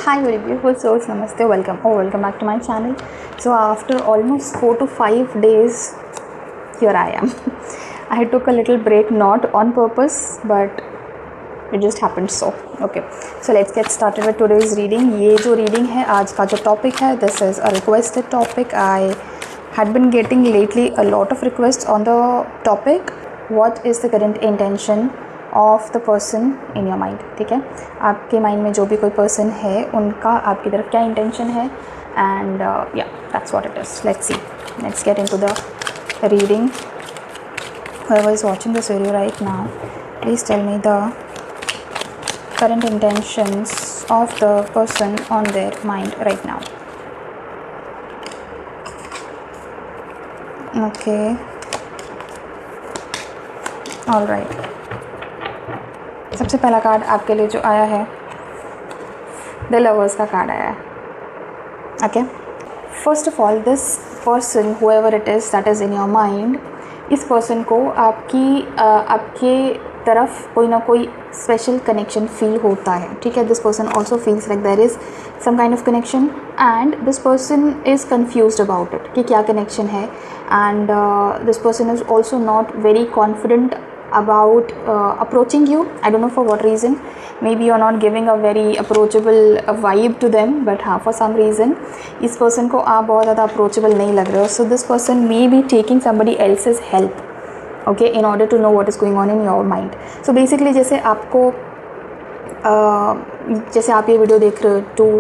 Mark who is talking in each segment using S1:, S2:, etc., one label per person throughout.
S1: Hi very beautiful souls, namaste, welcome back to my channel. So after almost 4 to 5 days, here I am. I took a little break, not on purpose, but it just happened so. Okay, so let's get started with today's reading. ये जो reading है आज का जो topic है, this is a requested topic. I had been getting lately a lot of requests on the topic. What is the current intention of the person in your mind. ठीक है, आपके माइंड में जो भी कोई पर्सन है उनका आपकी तरफ क्या इंटेंशन है, एंड या that's what it is. Let's get into the reading. whoever is watching this video right now, please tell me the current intentions of the person on their mind right now. Okay, all right. सबसे पहला card आपके लिए जो आया है, the lovers का card आया है. Okay, first of all this person whoever it is that is in your mind, इस पर्सन को आपके तरफ कोई ना कोई स्पेशल कनेक्शन फील होता है. ठीक है, this person also feels like there is some kind of connection and this person is confused about it कि क्या कनेक्शन है. And this person is also not very confident about approaching you. I don't know for what reason. Maybe you're not giving a very approachable vibe to them, but हाँ, for some reason इस person को आप बहुत ज़्यादा approachable नहीं लग रहे हो. So this person may be taking somebody else's help, okay, in order to know what is going on in your mind. So basically जैसे आपको जैसे आप ये वीडियो देख रहे हो to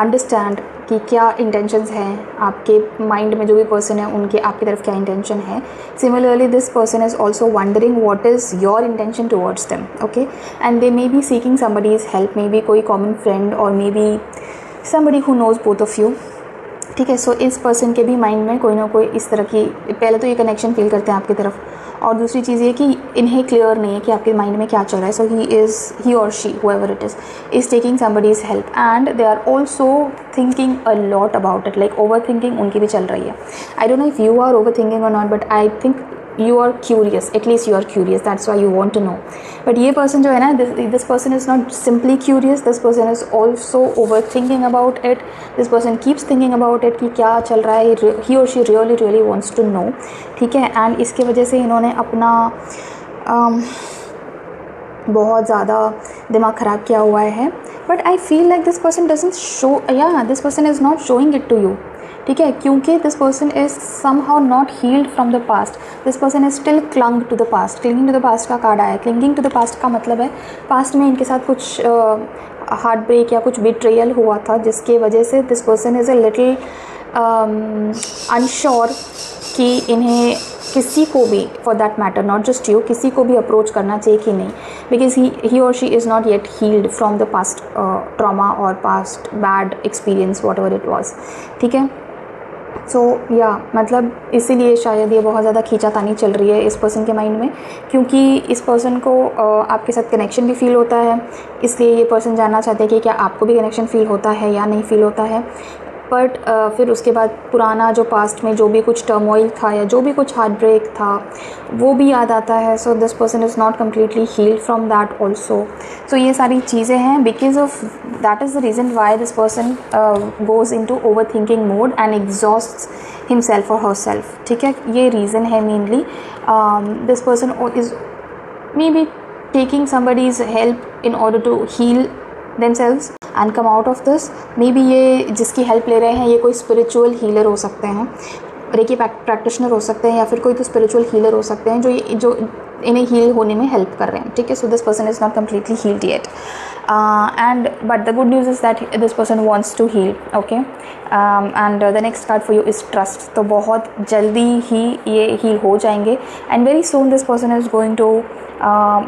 S1: understand कि क्या इंटेंशंस हैं आपके माइंड में, जो भी पर्सन है उनके आपकी तरफ क्या इंटेंशन है. Similarly this person is also wondering what is your intention towards them. Okay, and they may be seeking somebody's help, maybe कोई कॉमन फ्रेंड और maybe somebody who knows both of you. ठीक है, सो इस person के भी mind में कोई ना कोई इस तरह की, पहले तो ये कनेक्शन फील करते हैं आपकी तरफ, और दूसरी चीज़ ये कि इन्हें क्लियर नहीं है कि आपके माइंड में क्या चल रहा है. सो ही और she whoever it is taking somebody's help and they are also thinking a lot about it, like overthinking उनकी भी चल रही है. I don't know if you are overthinking or not, but I think you are curious, at least you are curious, that's why you want to know. But ये person जो है ना, this person is not simply curious, this person is also overthinking about it. This person keeps thinking about it कि क्या चल रहा है. he or she really wants to know. ठीक है, and इसके वजह से इन्होंने अपना बहुत ज़्यादा दिमाग ख़राब किया हुआ है. But I feel like this person doesn't show, या this person is not showing it to you. ठीक है, क्योंकि this person is somehow not healed from the past. This person is still clung to the past. Clinging to the past का card आया. Clinging to the past का मतलब है past में इनके साथ कुछ हार्ट ब्रेक या कुछ बिट्रेयल हुआ था, जिसके वजह से this person is a little unsure कि इन्हें किसी को भी, for that matter not just you, किसी को भी अप्रोच करना चाहिए कि नहीं, बिकॉज ही और she is not yet healed from the past trauma और past bad experience whatever it was. ठीक है, सो या मतलब इसीलिए शायद ये बहुत ज़्यादा खींचातानी चल रही है इस पर्सन के माइंड में, क्योंकि इस पर्सन को आपके साथ कनेक्शन भी फील होता है. इसलिए ये पर्सन जानना चाहते हैं कि क्या आपको भी कनेक्शन फील होता है या नहीं फील होता है. बट फिर उसके बाद पुराना जो पास्ट में जो भी कुछ टर्मोइल था या जो भी कुछ हार्ट ब्रेक था वो भी याद आता है. So this person is not completely healed from that also. So ये सारी चीज़ें हैं, because of that is the reason why this person goes into overthinking mode and exhausts himself और हर सेल्फ. ठीक है, ये रीज़न है mainly. This person is maybe taking somebody's help in order to heal themselves and come out of this. May be ये जिसकी help ले रहे हैं ये कोई स्पिरिचुअल हीलर हो सकते हैं, रेकी प्रैक्टिशनर हो सकते हैं, या फिर कोई तो स्पिरिचुअल हीलर हो सकते हैं जो इन्हें हील होने में हेल्प कर रहे हैं. ठीक है, so this person is not completely healed yet, and but the good news is that this person wants to heal. Okay, and the next card for you is trust. तो बहुत जल्दी ही ये हील हो जाएंगे and very soon this person is going to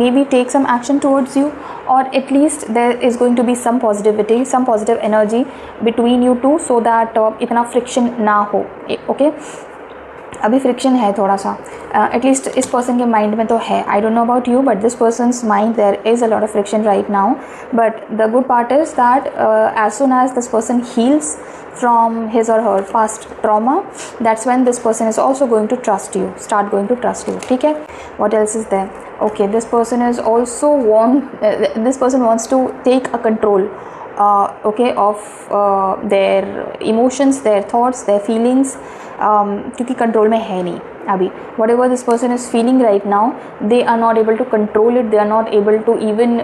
S1: maybe take some action towards you, or at least there is going to be some positivity, some positive energy between you two, so that इतना friction ना हो. Okay, अभी friction है थोड़ा सा, at least इस person के mind में तो है. I don't know about you, but this person's mind there is a lot of friction right now. But the good part is that as soon as this person heals from his or her past trauma, that's when this person is also going to trust you, start going to trust you. ठीक है, what else is there? Okay, this person is also this person wants to take a control okay, of their emotions, their thoughts, their feelings, क्योंकि control में है नहीं अभी. Whatever this person is feeling right now, they are not able to control it, they are not able to even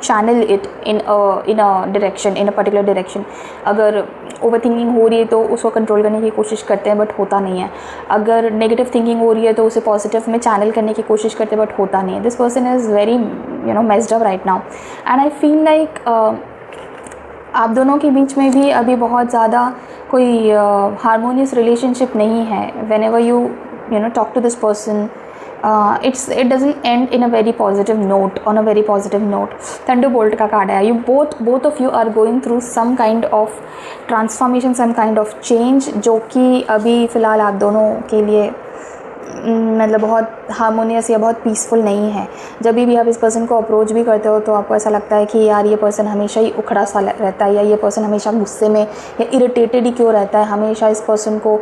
S1: channel it in a direction, in a particular direction. अगर over thinking हो रही है तो उसको control करने की कोशिश करते हैं बट होता नहीं है. अगर नेगेटिव थिंकिंग हो रही है तो उसे पॉजिटिव में चैनल करने की कोशिश करते हैं बट होता नहीं है. This person is very messed up right now. And I feel like आप दोनों के बीच में भी अभी बहुत ज़्यादा कोई हारमोनियस रिलेशनशिप नहीं है. When ever you talk to this person, it doesn't end in a very positive note, on a very positive note. Thunderbolt का कार्ड है. You both of you are going through some kind of transformation, some kind of change, जो कि अभी फ़िलहाल आप दोनों के लिए मतलब बहुत हारमोनियस या बहुत पीसफुल नहीं है. जब भी आप इस पर्सन को अप्रोच भी करते हो तो आपको ऐसा लगता है कि यार ये पर्सन हमेशा ही उखड़ा सा रहता है, या ये पर्सन हमेशा गुस्से में या इरिटेटेड ही क्यों रहता है, हमेशा इस पर्सन को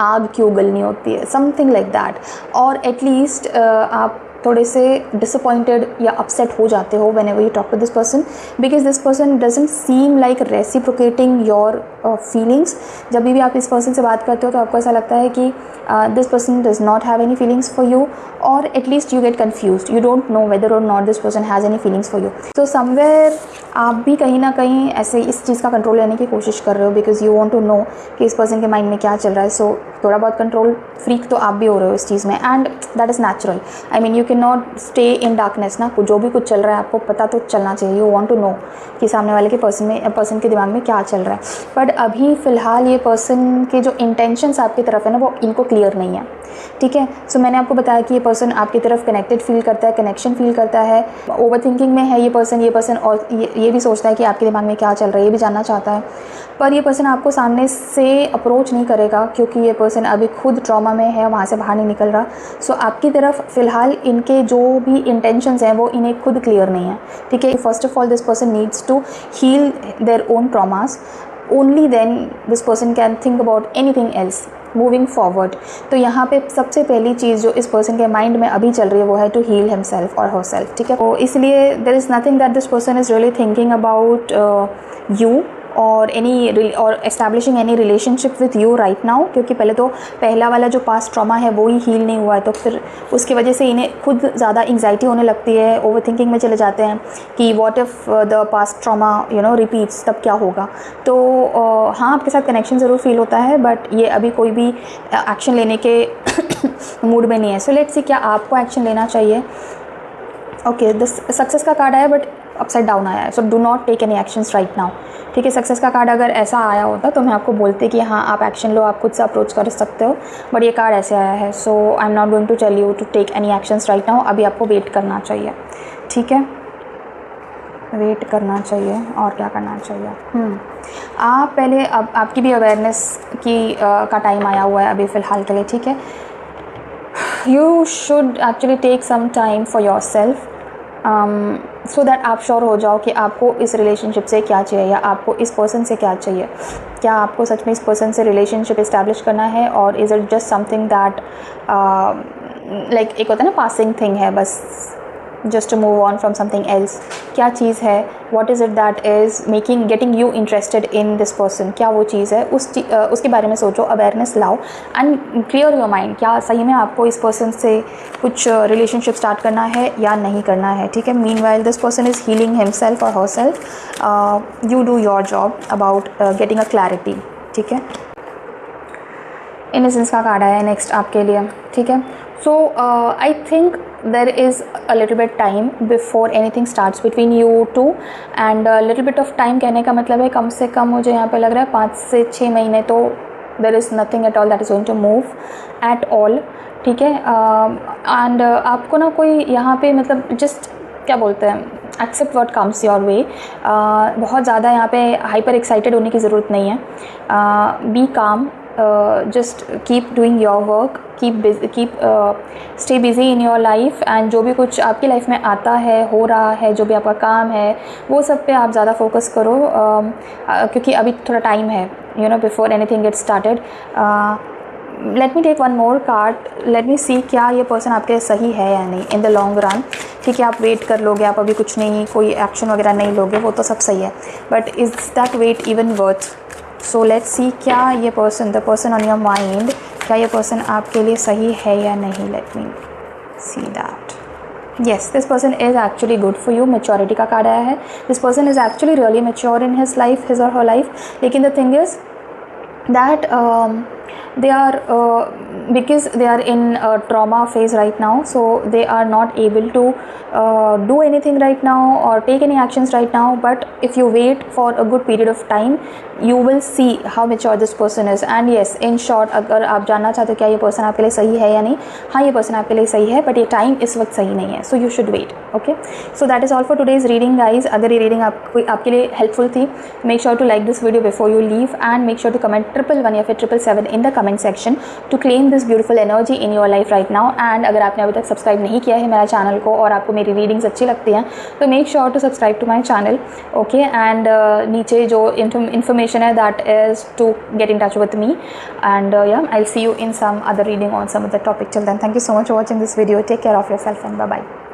S1: आग क्यों उगलनी होती है, समथिंग लाइक दैट. और एटलीस्ट आप थोड़े से डिसअपॉइंटेड या अपसेट हो जाते हो whenever you talk to this person, because this person doesn't seem like reciprocating your feelings. जब भी आप इस पर्सन से बात करते हो तो आपको ऐसा लगता है कि this person does not have any feelings for you, और at least you get confused, you don't know whether और not this person has any feelings for you. तो समवेयर आप भी कहीं ना कहीं ऐसे इस चीज़ का कंट्रोल लेने की कोशिश कर रहे हो, because you want to know कि इस पर्सन के माइंड में क्या चल रहा है. सो थोड़ा बहुत कंट्रोल फ्रीक तो आप भी हो रहे हो इस चीज़ में, and that is natural. I mean you can not stay in darkness ना. जो भी कुछ चल रहा है आपको पता तो चलना चाहिए. यू वांट टू नो कि सामने वाले के पर्सन के दिमाग में क्या चल रहा है. बट अभी फ़िलहाल ये पर्सन के जो इंटेंशंस आपकी तरफ है ना, वो इनको क्लियर नहीं है. ठीक है. सो मैंने आपको बताया कि ये पर्सन आपकी तरफ कनेक्टेड फील करता है, कनेक्शन फील करता है. ओवर थिंकिंग में है ये पर्सन और ये भी सोचता है कि आपके दिमाग में क्या चल रहा है, ये भी जानना चाहता है. पर ये पर्सन आपको सामने से अप्रोच नहीं करेगा क्योंकि ये पर्सन अभी खुद ट्रॉमा में है, वहाँ से बाहर नहीं निकल रहा. सो आपकी तरफ फ़िलहाल इनके जो भी इंटेंशंस हैं वो इन्हें खुद क्लियर नहीं है. ठीक है. First of all this person needs to heal their own traumas. Only then this person can think about anything else moving forward. तो यहाँ पे सबसे पहली चीज़ जो इस पर्सन के माइंड में अभी चल रही है वो है टू हील हिमसेल्फ और हरसेल्फ. ठीक है. तो इसलिए there is nothing that this person is really thinking about you और establishing any relationship with you right now, क्योंकि पहले तो पहला वाला जो पास्ट ट्रॉमा है वो ही हील नहीं हुआ है. तो फिर उसकी वजह से इन्हें खुद ज़्यादा एंग्जाइटी होने लगती है, ओवर थिंकिंग में चले जाते हैं कि what if the past trauma repeats, तब क्या होगा. तो हाँ, आपके साथ कनेक्शन ज़रूर फील होता है बट ये अभी कोई भी एक्शन लेने के मूड में नहीं है. सो लेट्स सी क्या आपको एक्शन लेना चाहिए. ओके, दिस सक्सेस का कार्ड आया बट अपसाइड डाउन आया है. So do not take any actions right now. ठीक है. सक्सेस का कार्ड अगर ऐसा आया होता तो मैं आपको बोलती कि हाँ आप एक्शन लो, आप खुद से अप्रोच कर सकते हो. बट ये कार्ड ऐसे आया है. So I am not going to tell you to take any actions right now. अभी आपको वेट करना चाहिए. ठीक है. वेट करना चाहिए. और क्या करना चाहिए? आप पहले अब आपकी भी अवेयरनेस की का टाइम आया हुआ है अभी फ़िलहाल के लिए. ठीक है. You should actually take some time for yourself so that आप श्योर हो जाओ कि आपको इस रिलेशनशिप से क्या चाहिए या आपको इस पर्सन से क्या चाहिए. क्या आपको सच में इस पर्सन से रिलेशनशिप इस्टेब्लिश करना है, और is it just something that like एक होता है ना पासिंग थिंग है, बस just to move on from something else. क्या चीज़ है, what is it that is getting you interested in this person. क्या वो चीज़ है, उसके बारे में सोचो, अवेयरनेस लाओ एंड क्लियर योर माइंड. क्या सही में आपको इस पर्सन से कुछ रिलेशनशिप स्टार्ट करना है या नहीं करना है. ठीक है. Meanwhile this person is healing himself और herself. You do your job about getting a clarity. ठीक है. इनसेंस का कार्ड आया है नेक्स्ट आपके लिए. ठीक है. So I think there is a little bit time before anything starts between you two, and little bit of time कहने का मतलब है कम से कम मुझे यहाँ पे लग रहा है 5 से 6 महीने तो there is nothing at all that is going to move at all. ठीक है. and आपको ना कोई यहाँ पे मतलब just क्या बोलते हैं, accept what comes your way. बहुत ज़्यादा यहाँ पे हाइपर एक्साइटेड होने की ज़रूरत नहीं है. बी काम, just keep doing your work, stay busy in your life, and जो भी कुछ आपकी लाइफ में आता है, हो रहा है, जो भी आपका काम है, वो सब पे आप ज़्यादा फोकस करो क्योंकि अभी थोड़ा टाइम है, before anything get started. Let me take one more card, let me see क्या ये पर्सन आपके लिए सही है या नहीं इन द लॉन्ग रन। ठीक है, आप वेट कर लोगे, आप अभी कुछ नहीं, कोई एक्शन वगैरह नहीं लोगे, वो तो सब सही है, but is that wait even worth? So let's see क्या ये person, the person on your mind, क्या ये पर्सन आपके लिए सही है या नहीं। Let me see that. Yes, this person is actually good for you. Maturity का कार्ड आया है। This person is actually really mature in his life, his और हर लाइफ। लेकिन the thing is that they are because they are in a trauma phase right now, so they are not able to do anything right now or take any actions right now, but if you wait for a good period of time you will see how mature this person is. And yes, in short, अगर आप जानना चाहते हो क्या ये person आपके लिए सही है या नहीं, हाँ ये पर्सन आपके लिए सही है, बट ये टाइम इस वक्त सही नहीं है, so you should wait. Okay, so that is all for today's reading guys. अगर ये रीडिंग आपके लिए हेल्पफुल थी, make sure to like this video before you leave and make sure to comment 111 या फिर 777 in the comment section to claim this beautiful energy in your life right now. And अगर आपने अभी तक subscribe नहीं किया है मेरा चैनल को और आपको मेरी रीडिंग्स अच्छी लगती हैं तो make sure to subscribe to my channel. Okay, and नीचे जो इन्फॉर्मेशन है that is to get in touch with me, and yeah, I'll see you in some other reading on some other topic. Till then, thank you so much for watching this video. Take care of yourself and bye bye.